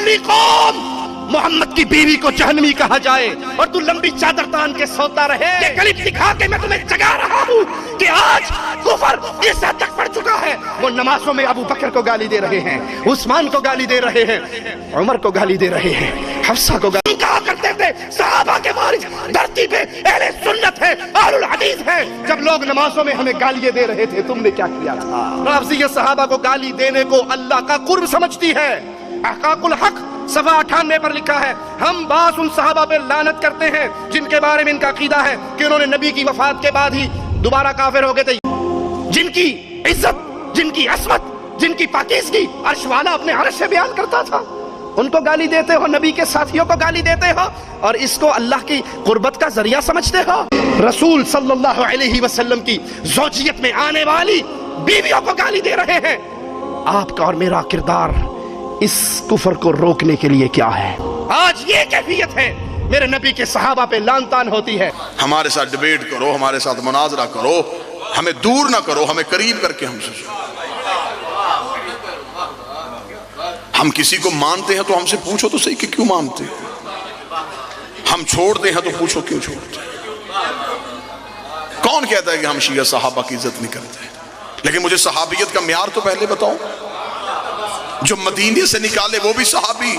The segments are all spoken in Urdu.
جہنمی قوم، محمد کی بیوی کو جہنمی کہا جائے اور تو لمبی چادر تان کے سوتا رہے، یہ کلپ دکھا کے میں تمہیں جگا رہا ہوں کہ آج کفر اس حد تک پڑ چکا ہے، وہ نمازوں میں ابو بکر کو گالی دے رہے ہیں، عثمان کو گالی دے رہے ہیں، عمر کو گالی دے رہے ہیں، حفصہ کو گالی کہا کرتے تھے صحابہ کے وارث دھرتی پہ اہل سنت ہے، اہل الحدیث ہے۔ جب لوگ نمازوں میں ہمیں گالیاں دے رہے تھے تم نے کیا کیا تھا؟ رافضیہ صحابہ کو گالی دینے کو اللہ کا قرب سمجھتی ہے۔ احقاق الحق صفحہ 98 پر لکھا ہے، ہم بعض ان صحابہ پہ لعنت کرتے ہیں جن کے بارے میں ان کا عقیدہ ہے کہ انہوں نے نبی کی وفات کے بعد ہی دوبارہ کافر ہو گئے تھے، جن کی عزت، جن کی عصمت، جن کی پاکیزگی عرش والا اپنے عرش سے بیان کرتا تھا، ان کو گالی دیتے ہو، نبی کے ساتھیوں کو گالی دیتے ہو اور اس کو اللہ کی قربت کا ذریعہ سمجھتے ہو۔ رسول صلی اللہ علیہ وسلم کی زوجیت میں آنے والی بیویوں کو گالی دے رہے ہیں۔ آپ کا اور میرا کردار اس کفر کو روکنے کے لیے کیا ہے؟ آج یہ کیفیت ہے، میرے نبی کے صحابہ پہ لعن طعن ہوتی ہے۔ ہمارے ساتھ ڈیبیٹ کرو، ہمارے ساتھ مناظرہ کرو، ہمیں دور نہ کرو، ہمیں قریب کر کے ہم سے ہم کسی کو مانتے ہیں تو ہم سے پوچھو تو صحیح کہ کیوں مانتے ہیں، ہم چھوڑتے ہیں تو پوچھو کیوں چھوڑتے ہیں۔ کون کہتا ہے کہ ہم شیعہ صحابہ کی عزت نہیں کرتے؟ لیکن مجھے صحابیت کا معیار تو پہلے بتاؤ، جو مدینے سے نکالے وہ بھی صحابی،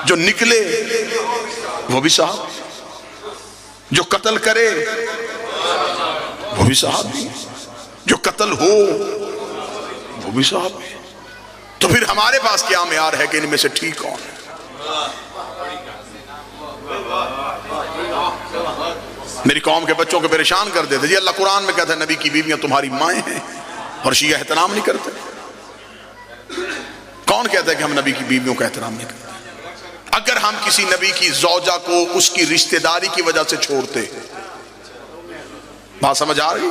جو نکلے وہ بھی صحابی، جو قتل کرے وہ بھی صحابی، جو قتل ہو وہ بھی صحابی۔ تو پھر ہمارے پاس کیا معیار ہے کہ ان میں سے ٹھیک کون ہے؟ میری قوم کے بچوں کو پریشان کر دیتے جی اللہ قرآن میں کہتا ہے نبی کی بیویاں تمہاری مائیں ہیں، اور شیعہ احترام نہیں کرتے۔ کون کہتا ہے کہ ہم نبی کی بیویوں کا احترام نہیں کرتے؟ اگر ہم کسی نبی کی زوجہ کو اس کی رشتہ داری کی وجہ سے چھوڑتے، بات سمجھ آ رہی؟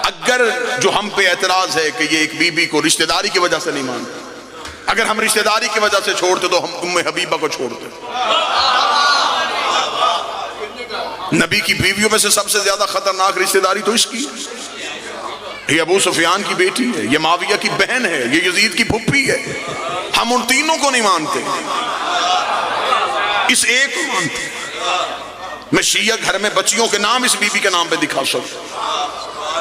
اگر جو ہم پہ اعتراض ہے کہ یہ ایک بیوی کو رشتہ داری کی وجہ سے نہیں مانتے، اگر ہم رشتہ داری کی وجہ سے چھوڑتے تو ہم ام حبیبہ کو چھوڑتے۔ نبی کی بیویوں میں سے سب سے زیادہ خطرناک رشتہ داری تو اس کی، یہ ابو سفیان کی بیٹی ہے، یہ معاویہ کی بہن ہے، یہ یزید کی پھپھی ہے۔ ہم ان تینوں کو نہیں مانتے، اس ایک کو مانتے۔ میں شیعہ گھر میں بچیوں کے نام اس بی بی کے نام پہ دکھا سکتا،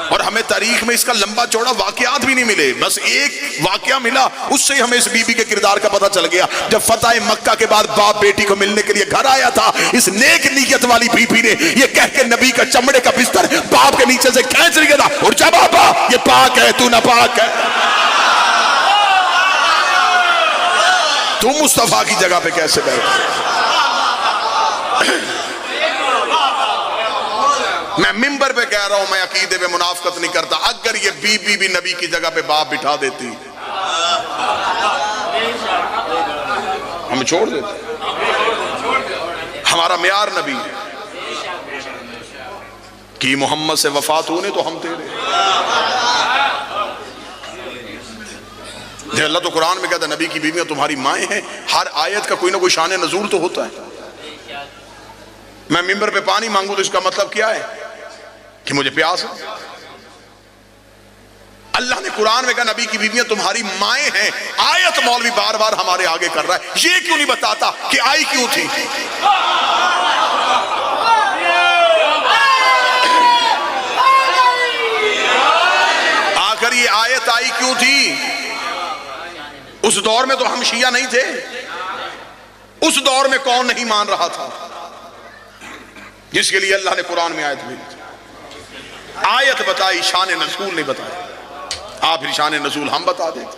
اور ہمیں تاریخ میں اس کا لمبا چوڑا واقعات بھی نہیں ملے، بس ایک واقعہ ملا، اس سے ہمیں اس بی بی کے کردار کا پتہ چل گیا۔ جب فتح مکہ کے بعد باپ بیٹی کو ملنے کے لیے گھر آیا تھا، اس نیک نیت والی بی بی نے یہ کہہ کے نبی کا چمڑے کا بستر باپ کے نیچے سے کھینچ لیا تھا، اور جب بابا یہ پاک ہے تو ناپاک ہے، تو مصطفیٰ کی جگہ پہ کیسے بیٹھے؟ میں ممبر پہ کہہ رہا ہوں، میں عقیدے پہ منافقت نہیں کرتا، اگر یہ بی بی بھی نبی کی جگہ پہ باپ بٹھا دیتی ہم چھوڑ دیتے۔ ہمارا معیار نبی ہے کہ محمد سے وفات ہونے تو ہم تیرے۔ اللہ تو قرآن میں کہتا ہے نبی کی بیویاں تمہاری مائیں ہیں، ہر آیت کا کوئی نہ کوئی شان نزول تو ہوتا ہے۔ میں ممبر پہ پانی مانگوں تو اس کا مطلب کیا ہے کہ مجھے پیاس ہے۔ اللہ نے قرآن میں کہا نبی کی بیویاں تمہاری مائیں ہیں، آیت مولوی بار بار ہمارے آگے کر رہا ہے، یہ کیوں نہیں بتاتا کہ آئی کیوں تھی؟ آخر یہ آیت آئی کیوں تھی؟ اس دور میں تو ہم شیعہ نہیں تھے، اس دور میں کون نہیں مان رہا تھا جس کے لیے اللہ نے قرآن میں آیت بھیجی؟ آیت بتائی، شان نزول نہیں بتائی۔ آپ پھر شان نزول ہم بتا دیتے،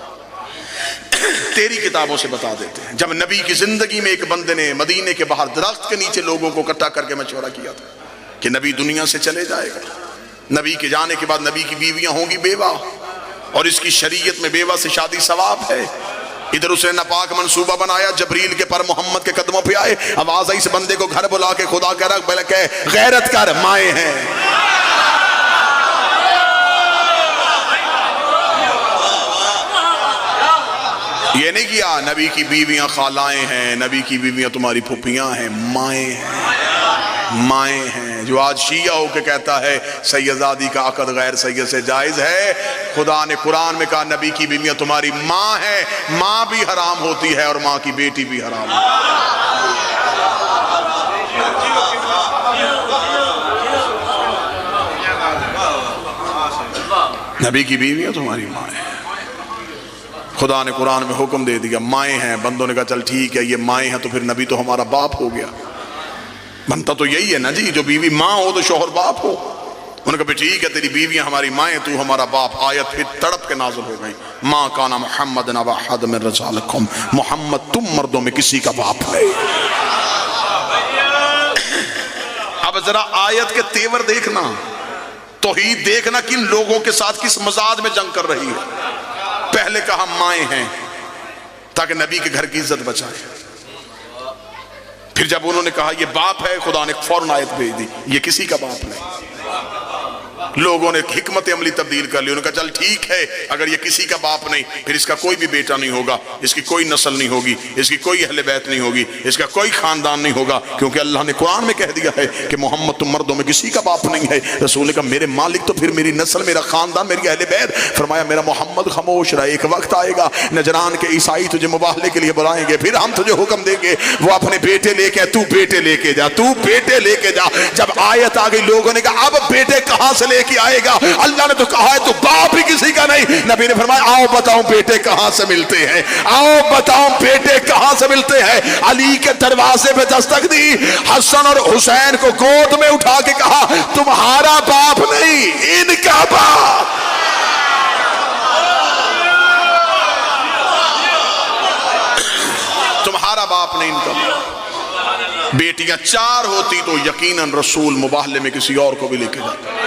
تیری کتابوں سے بتا دیتے ہیں۔ جب نبی کی زندگی میں ایک بندے نے مدینے کے باہر درخت کے نیچے لوگوں کو اکٹھا کر کے مشورہ کیا تھا کہ نبی دنیا سے چلے جائے گا، نبی کے جانے کے بعد نبی کی بیویاں ہوں گی بیوہ، اور اس کی شریعت میں بیوہ سے شادی ثواب ہے۔ ادھر اس نے ناپاک منصوبہ بنایا، جبریل کے پر محمد کے قدموں پہ آئے، آواز آئی اس بندے کو گھر بلا کے خدا کہہ رہا کہ غیرت کر، مائیں ہیں۔ یہ نہیں کیا نبی کی بیویاں خالائیں ہیں، نبی کی بیویاں تمہاری پھپھیاں ہیں، مائیں ہیں۔ مائیں ہیں. جو آج شیعہ ہو کے کہتا ہے سیدزادی کا عقد غیر سید سے جائز ہے، خدا نے قرآن میں کہا نبی کی بیویاں تمہاری ماں ہے. ماں بھی حرام ہوتی ہے اور ماں کی بیٹی بھی حرام ہوتی ہے. نبی کی بیویاں تمہاری ماں ہیں. خدا نے قرآن میں حکم دے دیا مائیں ہیں. بندوں نے کہا چل ٹھیک ہے یہ مائیں ہیں تو پھر نبی تو ہمارا باپ ہو گیا. بنتا تو یہی ہے نا جی، جو بیوی ماں ہو تو شوہر باپ ہو. انہوں نے کہا ٹھیک ہے تیری بیویاں ہماری مائیں تو ہمارا باپ. آیت پھر تڑپ کے نازل ہو گئی ماں کانا محمد نبا احد من رجالکم، محمد تم مردوں میں کسی کا باپ نہیں. اب ذرا آیت کے تیور دیکھنا، توحید دیکھنا کن لوگوں کے ساتھ کس مزاج میں جنگ کر رہی ہے. پہلے کہا مائیں ہیں تاکہ نبی کے گھر کی عزت بچائے. پھر جب انہوں نے کہا یہ باپ ہے، خدا نے فوراً آیت بھیج دی یہ کسی کا باپ نہیں. لوگوں نے حکمت عملی تبدیل کر لی. انہوں نے کہا چل ٹھیک ہے اگر یہ کسی کا باپ نہیں پھر اس کا کوئی بھی بیٹا نہیں ہوگا، اس کی کوئی نسل نہیں ہوگی، اس کی کوئی اہل بیت نہیں ہوگی، اس کا کوئی خاندان نہیں ہوگا، کیونکہ اللہ نے قرآن میں کہہ دیا ہے کہ محمد تم مردوں میں کسی کا باپ نہیں ہے. رسول نے کہا میرے مالک تو پھر میری نسل، میرا خاندان، میری اہل بیت. فرمایا میرا محمد خاموش رہا، ایک وقت آئے گا نجران کے عیسائی تجھے مباہلے کے لیے بلائیں گے، پھر ہم تجھے حکم دیں گے وہ اپنے بیٹے لے کے، تو بیٹے لے کے جا، تو بیٹے لے کے جا. جب آیت آ گئی لوگوں نے کہا اب بیٹے کہاں سے لے کے آئے گا؟ اللہ نے تو کہا ہے تو باپ ہی کسی کا نہیں. نبی نے فرمایا آؤ بتاؤں بیٹے کہاں سے ملتے ہیں، آؤ بتاؤں بیٹے کہاں سے ملتے ہیں. علی کے دروازے پہ دستک دی، حسن اور حسین کو گود میں اٹھا کے کہا تمہارا باپ نہیں ان کا باپ. تمہارا باپ نہیں ان کا باپ. بیٹیاں 4 ہوتی تو یقیناً رسول مباہلے میں کسی اور کو بھی لے کے جاتا.